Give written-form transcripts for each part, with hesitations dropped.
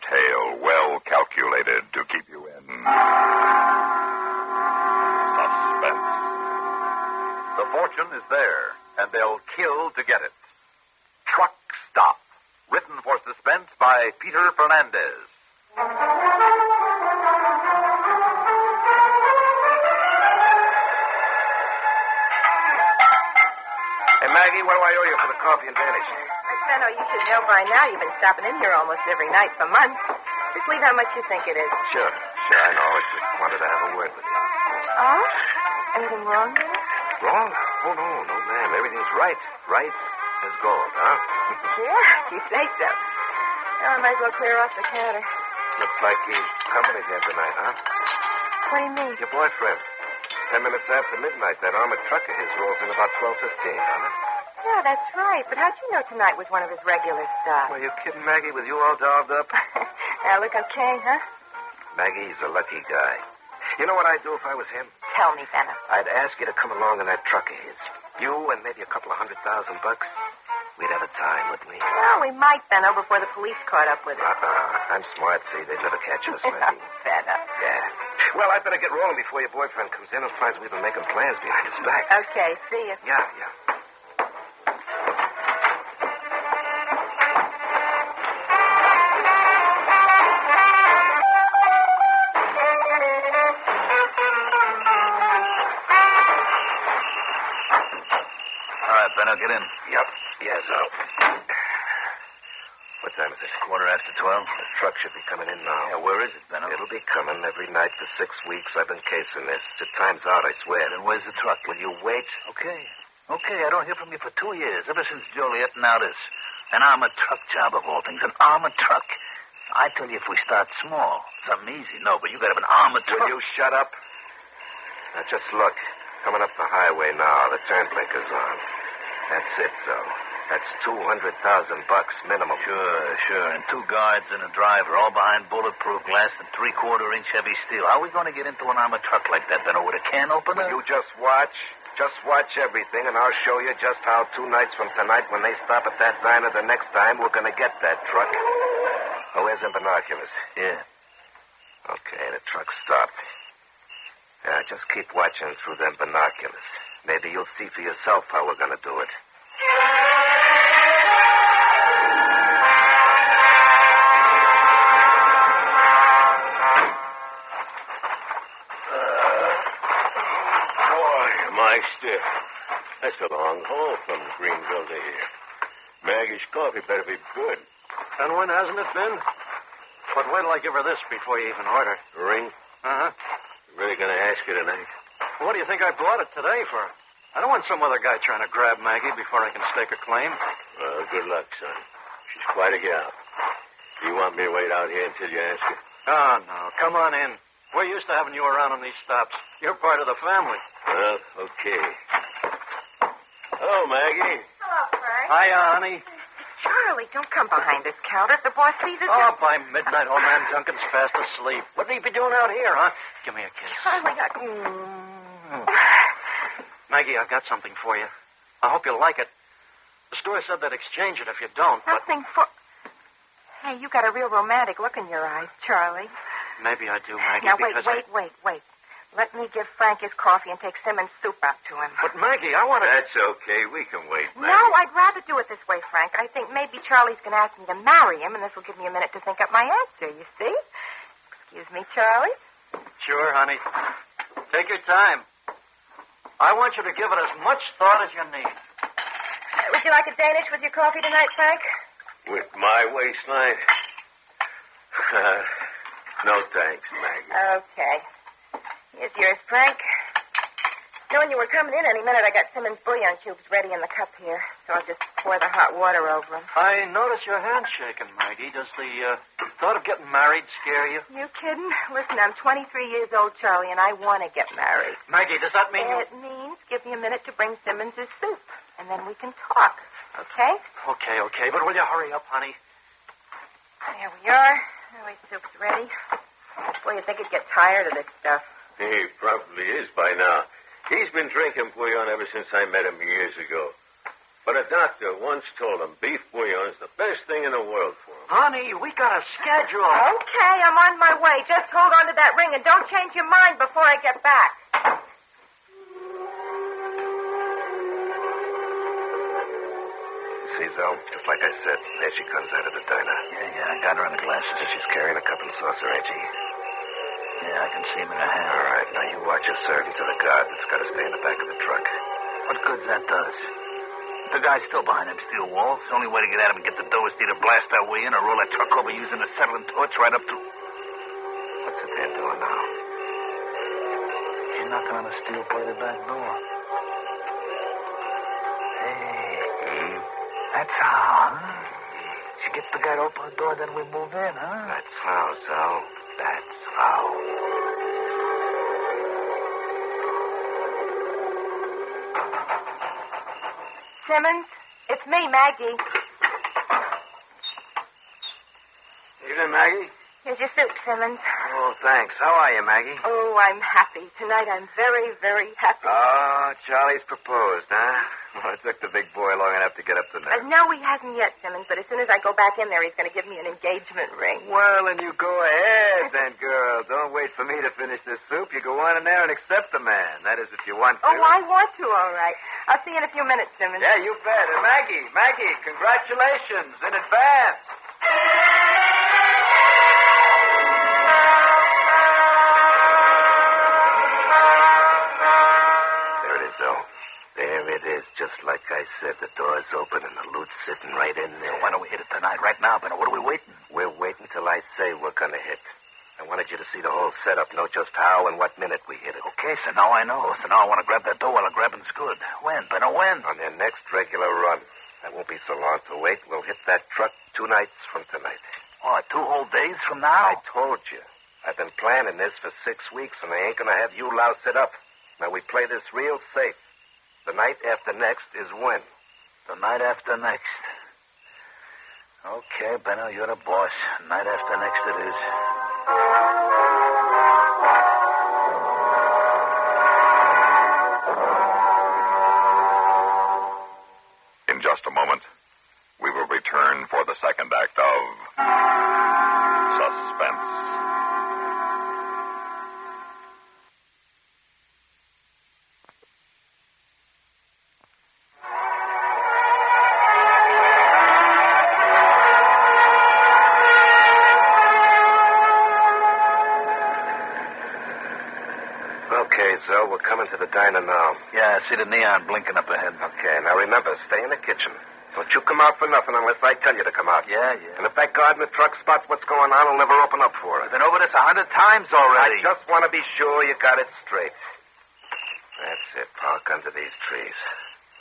tale well calculated to keep you in suspense. The fortune is there, and they'll kill to get it. Truck Stop, written for Suspense by Peter Fernandez. Hey, Maggie, what do I owe you for the coffee and Danish? Benno, you should know by now you've been stopping in here almost every night for months. Just leave how much you think it is. Sure, I know. I just wanted to have a word with you. Oh? Anything wrong with it? Wrong? Oh, no, ma'am. Everything's right. Right as gold, huh? Yeah, you say so. Well, I might as well clear off the counter. Looks like he's coming again tonight, huh? What do you mean? Your boyfriend. 10 minutes after midnight, that armored truck of his rolls in about 12:15, huh? Yeah, that's right. But how'd you know tonight was one of his regular stops? Well, you kidding, Maggie, with you all dolled up? Now, look okay, huh? Maggie, he's a lucky guy. You know what I'd do if I was him? Tell me, Benno. I'd ask you to come along in that truck of his. You and maybe a couple of $100,000. We'd have a time, wouldn't we? Well, we might, Benno, before the police caught up with us. I'm smart, see. They'd never catch us, Maggie. Benno. Yeah. Well, I'd better get rolling before your boyfriend comes in and finds we've been making plans behind his back. Okay, see you. Yeah. Benno, get in. Yep. Yes, I'll. What time is it? 12:15. The truck should be coming in now. Yeah, where is it, Benno? It'll be coming every night for 6 weeks. I've been casing this. The time's out, I swear. Then where's the truck? Will you wait? Okay, I don't hear from you for 2 years, ever since Joliet and now this. An armored truck job, of all things. An armored truck. I tell you, if we start small, something easy. No, but you got to have an armored truck. Will you shut up? Now, just look. Coming up the highway now. The turnblinker's on. That's it, so. That's $200,000 minimum. Sure. And 2 guards and a driver, all behind bulletproof glass and 3/4-inch heavy steel. How are we going to get into an armored truck like that, Benno? With a can opener? Will you just watch? Just watch everything, and I'll show you just how 2 nights from tonight, when they stop at that diner the next time, we're going to get that truck. Oh, where's them binoculars? Yeah. Okay, the truck stopped. Yeah, just keep watching through them binoculars. Maybe you'll see for yourself how we're going to do it. Boy, am I stiff. That's a long haul from Greenville to here. Maggie's coffee better be good. And when hasn't it been? But wait till I give her this before you even order. Ring? Uh-huh. You really going to ask her tonight? What do you think I brought it today for? I don't want some other guy trying to grab Maggie before I can stake a claim. Well, good luck, son. She's quite a gal. You want me to wait out here until you ask her? Oh, no. Come on in. We're used to having you around on these stops. You're part of the family. Well, okay. Hello, Maggie. Hello, Frank. Hiya, honey. Charlie, don't come behind this counter. If the boss sees us... Oh, by midnight, old man Duncan's fast asleep. What'd he be doing out here, huh? Give me a kiss. Charlie, Maggie, I've got something for you. I hope you'll like it. The store said they'd exchange it if you don't, but... Something for... Hey, you got a real romantic look in your eyes, Charlie. Maybe I do, Maggie, Now, because wait. Let me give Frank his coffee and take Simmons' soup out to him. But, Maggie, I want to... That's okay. We can wait, Maggie. No, I'd rather do it this way, Frank. I think maybe Charlie's going to ask me to marry him, and this will give me a minute to think up my answer, you see? Excuse me, Charlie? Sure, honey. Take your time. I want you to give it as much thought as you need. Would you like a Danish with your coffee tonight, Frank? With my waistline? No thanks, Maggie. Okay. Here's yours, Frank. Knowing you were coming in any minute, I got Simmons' bouillon cubes ready in the cup here, so I'll just pour the hot water over them. I notice your hand's shaking, Maggie. Does the thought of getting married scare you? You kidding? Listen, I'm 23 years old, Charlie, and I want to get married. Maggie, does that mean It means give me a minute to bring Simmons his soup, and then we can talk, okay? Okay, but will you hurry up, honey? There we are. Now, soup's ready. Boy, you'd think he'd get tired of this stuff. He probably is by now. He's been drinking bouillon ever since I met him years ago. But a doctor once told him beef bouillon's the best thing in the world for him. Honey, we got a schedule. Okay, I'm on my way. Just hold on to that ring and don't change your mind before I get back. See, Zell, just like I said, there she comes out of the diner. Yeah, I got her in the glasses. She's carrying a cup and saucer, ain't she? Yeah, I can see him in her hand. All right, now you watch her serving to the guard that's got to stay in the back of the truck. What good that does? The guy's still behind them steel walls. The only way to get at him and get the dough is to either blast our way in or roll that truck over using a acetylene torch right up to... What's it there doing now? She's knocking on the steel-plated back door. Hey, that's how, huh? She gets the guy to open the door, then we move in, huh? That's how, Zell. That's how. Simmons, it's me, Maggie. Evening, Maggie. Here's your soup, Simmons. Oh, thanks. How are you, Maggie? Oh, I'm happy. Tonight I'm very, very happy. Oh, Charlie's proposed, huh? Well, it took the big boy long enough to get up to that. No, he hasn't yet, Simmons, but as soon as I go back in there, he's going to give me an engagement ring. Well, then you go ahead, then, girl. Don't wait for me to finish this soup. You go on in there and accept the man. That is, if you want to. Oh, I want to, all right. I'll see you in a few minutes, Simmons. Yeah, you bet. And Maggie, congratulations in advance. There it is, though. There it is, just like I said. The door's open and the loot's sitting right in there. Why don't we hit it tonight, right now, Benno? What are we waiting? We're waiting till I say we're going to hit. I wanted you to see the whole setup, know just how and what minute we hit it. Okay, so now I know. So now I want to grab that dough while the grabbing's good. When, Benno, when? On their next regular run. That won't be so long to wait. We'll hit that truck 2 nights from tonight. Oh, 2 whole days from now? I told you. I've been planning this for 6 weeks, and I ain't going to have you louse it up. Now, we play this real safe. The night after next is when? The night after next. Okay, Benno, you're the boss. Night after next it is. In just a moment, we will return for the second act of Suspense. Okay, Zoe, we're coming to the diner now. Yeah, I see the neon blinking up ahead. Okay, now remember, stay in the kitchen. Don't you come out for nothing unless I tell you to come out. Yeah. And if that guard in the truck spots what's going on, he'll never open up for us. I've been over this 100 times already. I just want to be sure you got it straight. That's it. Park under these trees.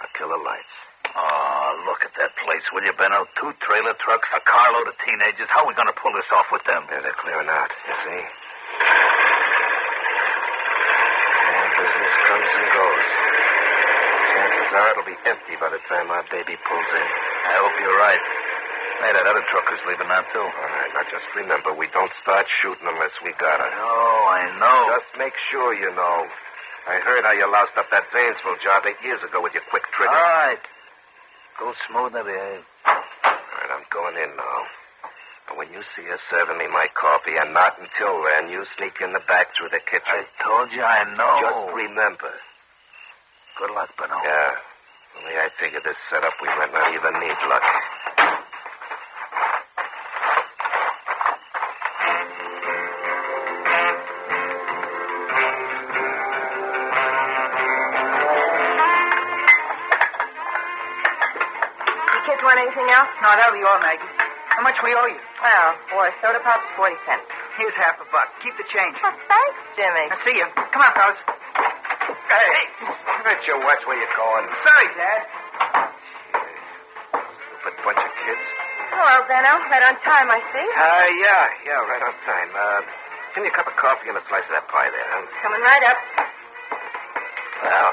I'll kill the lights. Oh, look at that place, will you, Benno? 2 trailer trucks, a carload of teenagers. How are we going to pull this off with them? Yeah, they're clearing out, you see. And business comes and goes. Chances are it'll be empty by the time our baby pulls in. I hope you're right. Hey, that other trucker's leaving now, too. All right, now just remember, we don't start shooting unless we got her. I know. Just make sure you know. I heard how you loused up that Zanesville job 8 years ago with your quick trigger. All right. Go smooth and behave. All right, I'm going in now. And when you see her serving me my coffee, and not until then, you sneak in the back through the kitchen. I told you I know. Just remember. Good luck, Benno. Yeah. Only I figured this setup, we might not even need luck. Want anything else? No, that'll be all, Maggie. How much we owe you? Well, 4 soda pops, 40 cents. Here's half $1. Keep the change. Oh, thanks, Jimmy. I'll see you. Come on, fellas. Hey, don't you watch where you're going? Sorry, Dad. Stupid bunch of kids. Hello, Benno. Right on time, I see. Yeah, right on time. Give me a cup of coffee and a slice of that pie there, huh? Coming right up. Well,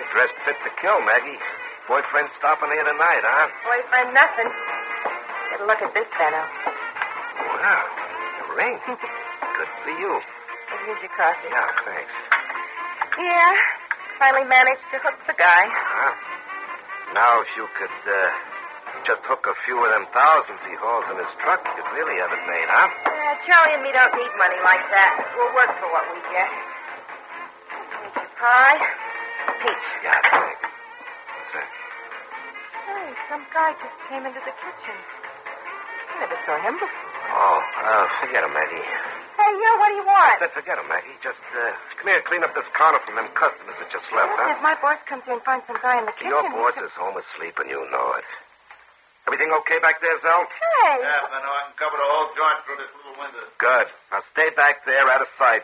you're dressed fit to kill, Maggie. Boyfriend stopping here tonight, huh? Boyfriend, nothing. Get a look at this, Benno. Wow, the ring. Good for you. Here's your coffee. Yeah, thanks. Yeah, finally managed to hook the guy. Huh? Now, if you could Just hook a few of them thousands he hauls in his truck, you'd really have it made, huh? Charlie and me don't need money like that. We'll work for what we get. Here's your pie. Peach. Yeah, thank you. What's that? Hey, some guy just came into the kitchen. I never saw him before. Oh, forget him, Maggie. Hey, what do you want? I said forget him, Maggie. Just, come here and clean up this counter from them customers that just left, huh? If my boss comes here and finds some guy in the kitchen... Your boss is home asleep, and you know it. Everything okay back there, Zell? Hey! Yeah, I know I can cover the whole joint through this little window. Good. Now stay back there out of sight.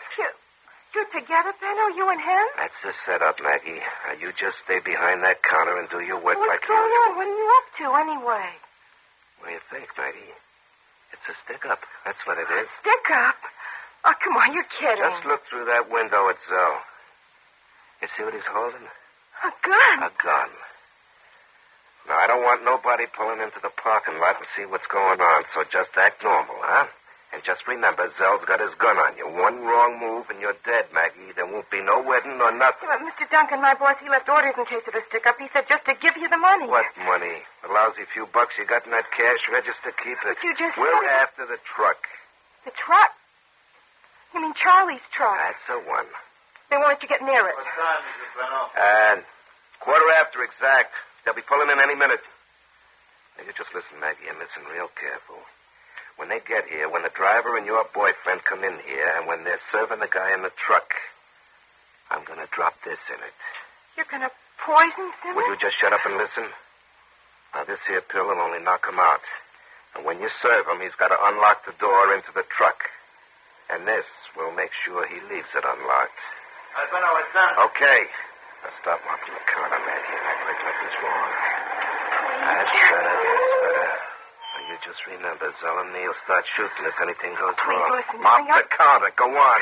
You're together, Benno, you and him? That's the setup, Maggie. Now you just stay behind that counter and do your work What's like going usual. on? What are you up to, anyway? What do you think, Maggie? It's a stick-up. That's what it is. Stick up? Oh, come on, you're kidding. Just look through that window at Zell. You see what he's holding? A gun? A gun. Now, I don't want nobody pulling into the parking lot and see what's going on, so just act normal, huh? And just remember, Zell's got his gun on you. One wrong move and you're dead, Maggie. There won't be no wedding or nothing. But Mr. Duncan, my boss, he left orders in case of a stick-up. He said just to give you the money. What money? The lousy few bucks you got in that cash register, keep it. But you just We're said it. after the truck. The truck? You mean Charlie's truck? That's the one. They won't let you get near it. What time is it, Benno? And 1:15 exact. They'll be pulling in any minute. Now, you just listen, Maggie, and listen real careful. When they get here, when the driver and your boyfriend come in here, and when they're serving the guy in the truck, I'm going to drop this in it. You're going to poison Simmons? Will you just shut up and listen? Now, this here pill will only knock him out. And when you serve him, he's got to unlock the door into the truck. And this will make sure he leaves it unlocked. Benno, it's done. Okay. Now, stop mopping the counter, Maggie, and act like nothing's wrong. That's better, that's better. Now, you just remember, Zell and me will start shooting if anything goes wrong. listen, Mop hurry the counter. Go on.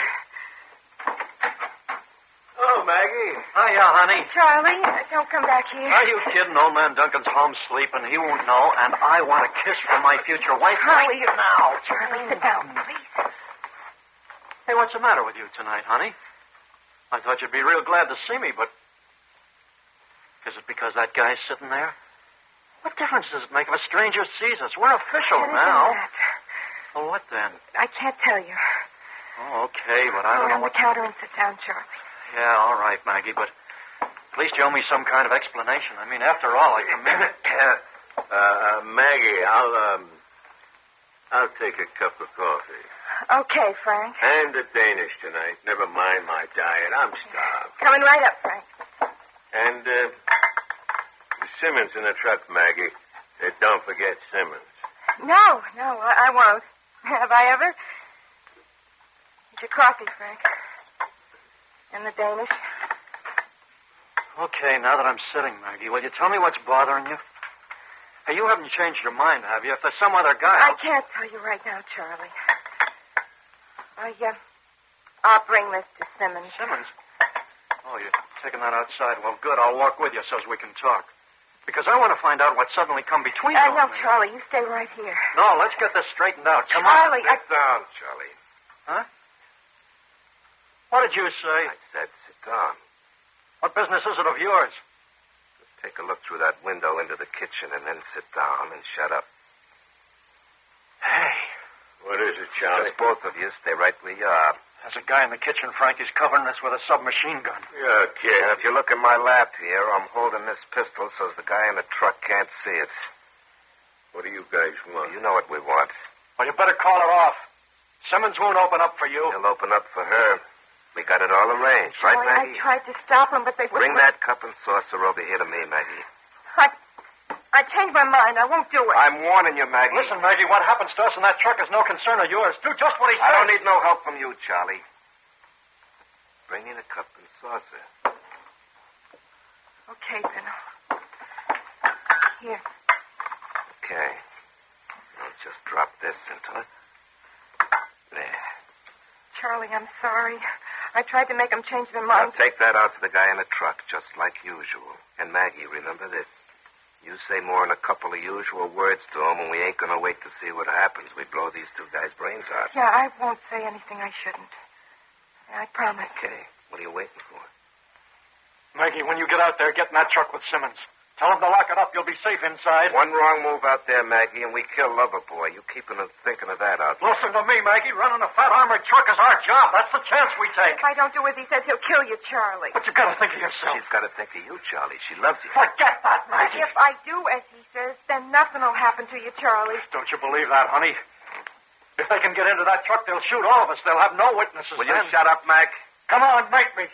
Oh, Maggie. Hiya, honey. Charlie, don't come back here. Are you kidding? Old man Duncan's home sleeping. He won't know, and I want a kiss from my future wife Charlie, right now. Charlie, sit down, please. Hey, what's the matter with you tonight, honey? I thought you'd be real glad to see me, but... Is it because that guy's sitting there? What difference does it make if a stranger sees us? We're official now. Well, what then? I can't tell you. Oh, okay, but I don't know Go on what... the counter and sit down, Charlie. Yeah, all right, Maggie, but at least you owe me some kind of explanation. I mean, after all, I come in... Maggie, I'll take a cup of coffee. Okay, Frank. And a Danish tonight. Never mind my diet. I'm starved. Coming right up, Frank. And, Simmons in the truck, Maggie. Don't forget Simmons. No, I won't. Have I ever? Here's your coffee, Frank. And the Danish. Okay, now that I'm sitting, Maggie, will you tell me what's bothering you? Hey, you haven't changed your mind, have you? If there's some other guy... I can't tell you right now, Charlie. I'll bring this to Simmons. Simmons? Oh, you're taking that outside. Well, good. I'll walk with you so as we can talk. Because I want to find out what suddenly come between you No, and me. Charlie, you stay right here. No, let's get this straightened out. Come Charlie, on. Sit down, Charlie. Huh? What did you say? I said sit down. What business is it of yours? Just take a look through that window into the kitchen and then sit down and shut up. Hey, What is it, Charlie? Just both of you stay right where you are. there's a guy in the kitchen, Frank. He's covering us with a submachine gun. You're a kid. And if you look in my lap here, I'm holding this pistol so the guy in the truck can't see it. What do you guys want? You know what we want. Well, you better call it off. Simmons won't open up for you. He'll open up for her. We got it all arranged, right, Charlie, Maggie? I tried to stop him, but they Bring wouldn't... that cup and saucer over here to me, Maggie. I changed my mind. I won't do it. I'm warning you, Maggie. Listen, Maggie, what happens to us in that truck is no concern of yours. Do just what he says. I don't need no help from you, Charlie. Bring in a cup and saucer. Okay, Benno. Here. Okay. I'll just drop this into it. There. Charlie, I'm sorry. I tried to make them change their Now minds. take that out to the guy in the truck, just like usual. And Maggie, remember this. You say more than a couple of usual words to him, and we ain't gonna wait to see what happens. We blow these two guys' brains out. Yeah, I won't say anything I shouldn't. I promise. Okay. What are you waiting for? Maggie, when you get out there, get in that truck with Simmons. Tell them to lock it up. You'll be safe inside. One wrong move out there, Maggie, and we kill Loverboy. You keeping and thinking of that out there. Listen to me, Maggie. Running a fat armored truck is our job. That's the chance we take. If I don't do as he says, he'll kill you, Charlie. But you got to think of yourself. She's got to think of you, Charlie. She loves you. Forget that, Maggie. If I do as he says, then nothing will happen to you, Charlie. Don't you believe that, honey? If they can get into that truck, they'll shoot all of us. They'll have no witnesses. Will you shut up, Mac? Come on, make me.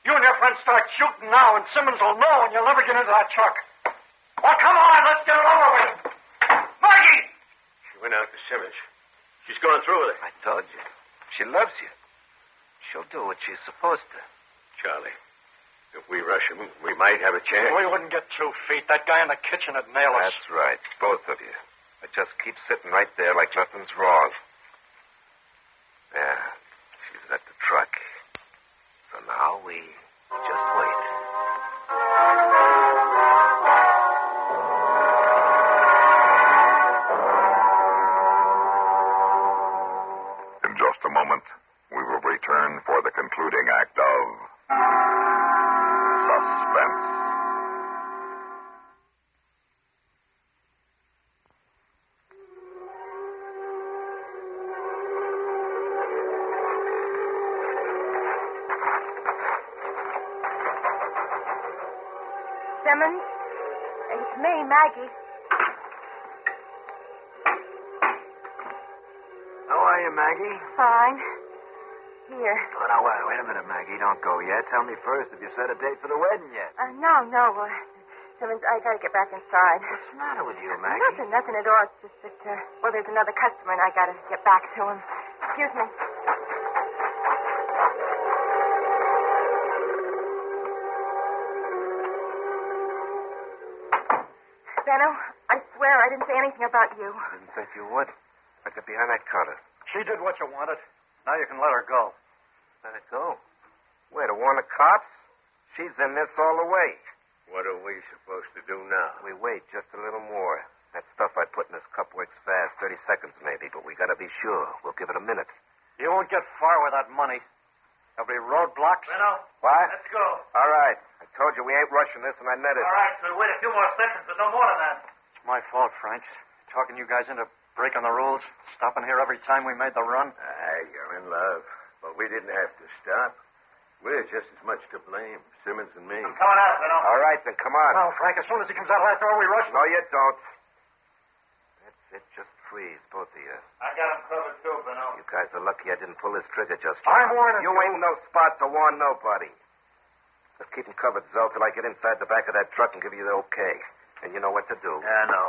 You and your friends start shooting now, and Simmons will know, and you'll never get into that truck. Well, come on, let's get it over with. Maggie! She went out to Simmons. She's going through with it. I told you. She loves you. She'll do what she's supposed to. Charlie, if we rush him, we might have a chance. We wouldn't get 2 feet. That guy in the kitchen would nail us. That's right. Both of you. But just keep sitting right there like nothing's wrong. Yeah, she's at the truck. So now we just wait. In just a moment, we will return for the concluding act of Suspense. Simmons? It's me, Maggie. How are you, Maggie? Fine. Here. Oh, now, wait a minute, Maggie. Don't go yet. Tell me first if you set a date for the wedding yet. No. Simmons, I gotta get back inside. What's the matter with you, Maggie? Nothing at all. It's just that, there's another customer and I gotta get back to him. Excuse me. Benno, I swear I didn't say anything about you. I didn't think you would. I get behind that counter. She did what you wanted. Now you can let her go. Let it go. Wait, to warn the cops? She's in this all the way. What are we supposed to do now? We wait just a little more. That stuff I put in this cup works fast. 30 seconds maybe, but we gotta be sure. We'll give it a minute. You won't get far with that money. There'll be roadblocks. Benno, What? let's go. All right. I told you we ain't rushing this, and I meant it. All right, so wait a few more seconds, but no more than that. It's my fault, Frank. Talking you guys into breaking the rules. Stopping here every time we made the run. You're in love. But we didn't have to stop. We're just as much to blame, Simmons and me. I'm coming out, Benno. All right, then, come on. No, Frank, as soon as he comes out of that door, we rush. No, you don't. That's it. Just freeze, both of you. I got him covered, too, Benno. You guys are lucky I didn't pull this trigger just I'm now. warning you. ain't no spot to warn nobody. Just keep them covered, Zell, till I get inside the back of that truck and give you the okay. And you know what to do. Yeah, I know.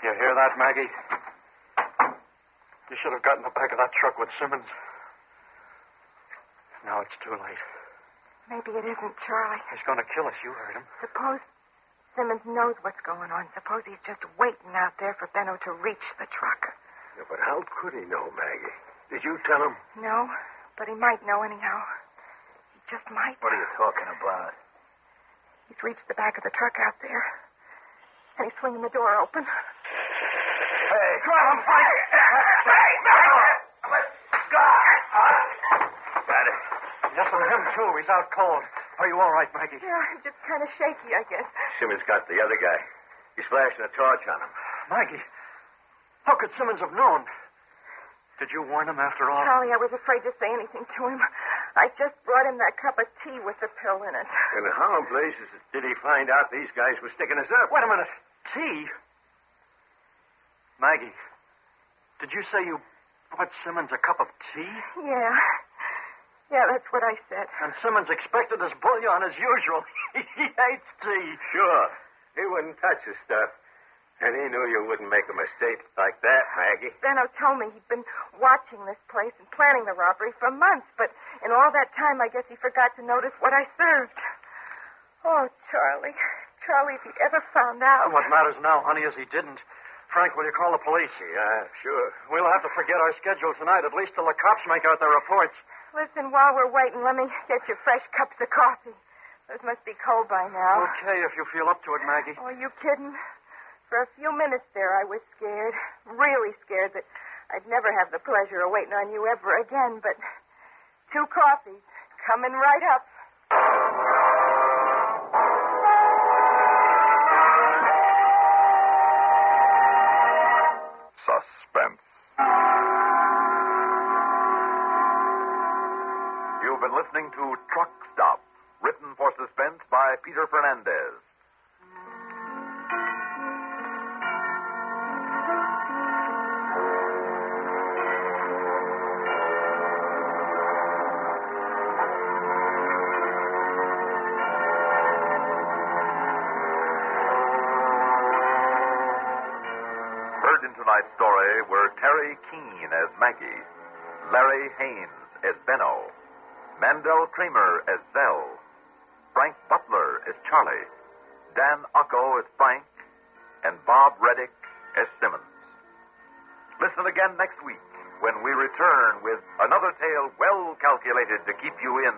You hear that, Maggie? You should have gotten the back of that truck with Simmons. Now it's too late. Maybe it isn't, Charlie. He's going to kill us. You heard him. Suppose Simmons knows what's going on. Suppose he's just waiting out there for Benno to reach the truck. Yeah, but how could he know, Maggie? Did you tell him? No, but he might know anyhow. He just might. What are you talking about? He's reached the back of the truck out there. And he's swinging the door open. Hey. Come on, Frank. Hey, let's go. Got it. Yes, and him, too. He's out cold. Are you all right, Maggie? Yeah, he's just kind of shaky, I guess. Simmons got the other guy. He's flashing a torch on him. Maggie, how could Simmons have known? Did you warn him after all? Charlie, I was afraid to say anything to him. I just brought him that cup of tea with the pill in it. And how in blazes did he find out these guys were sticking us up? Wait a minute. Tea? Maggie, did you say you brought Simmons a cup of tea? Yeah. Yeah, that's what I said. And Simmons expected his bullion as usual. He hates tea. Sure. He wouldn't touch the stuff. And he knew you wouldn't make a mistake like that, Maggie. Benno told me he'd been watching this place and planning the robbery for months, but in all that time, I guess he forgot to notice what I served. Oh, Charlie. Charlie, if he'd ever found out. What matters now, honey, is he didn't. Frank, will you call the police? Yeah, sure. We'll have to forget our schedule tonight, at least till the cops make out their reports. Listen, while we're waiting, let me get you fresh cups of coffee. Those must be cold by now. Okay, if you feel up to it, Maggie. Oh, are you kidding? For a few minutes there, I was scared. Really scared that I'd never have the pleasure of waiting on you ever again. But 2 coffees coming right up. been listening to Truck Stop, written for Suspense by Peter Fernandez. Heard in tonight's story were Terry Keane as Maggie, Larry Haynes as Benno, Mandel Kramer as Zell, Frank Butler as Charlie, Dan Ucko as Frank, and Bob Reddick as Simmons. Listen again next week when we return with another tale well calculated to keep you in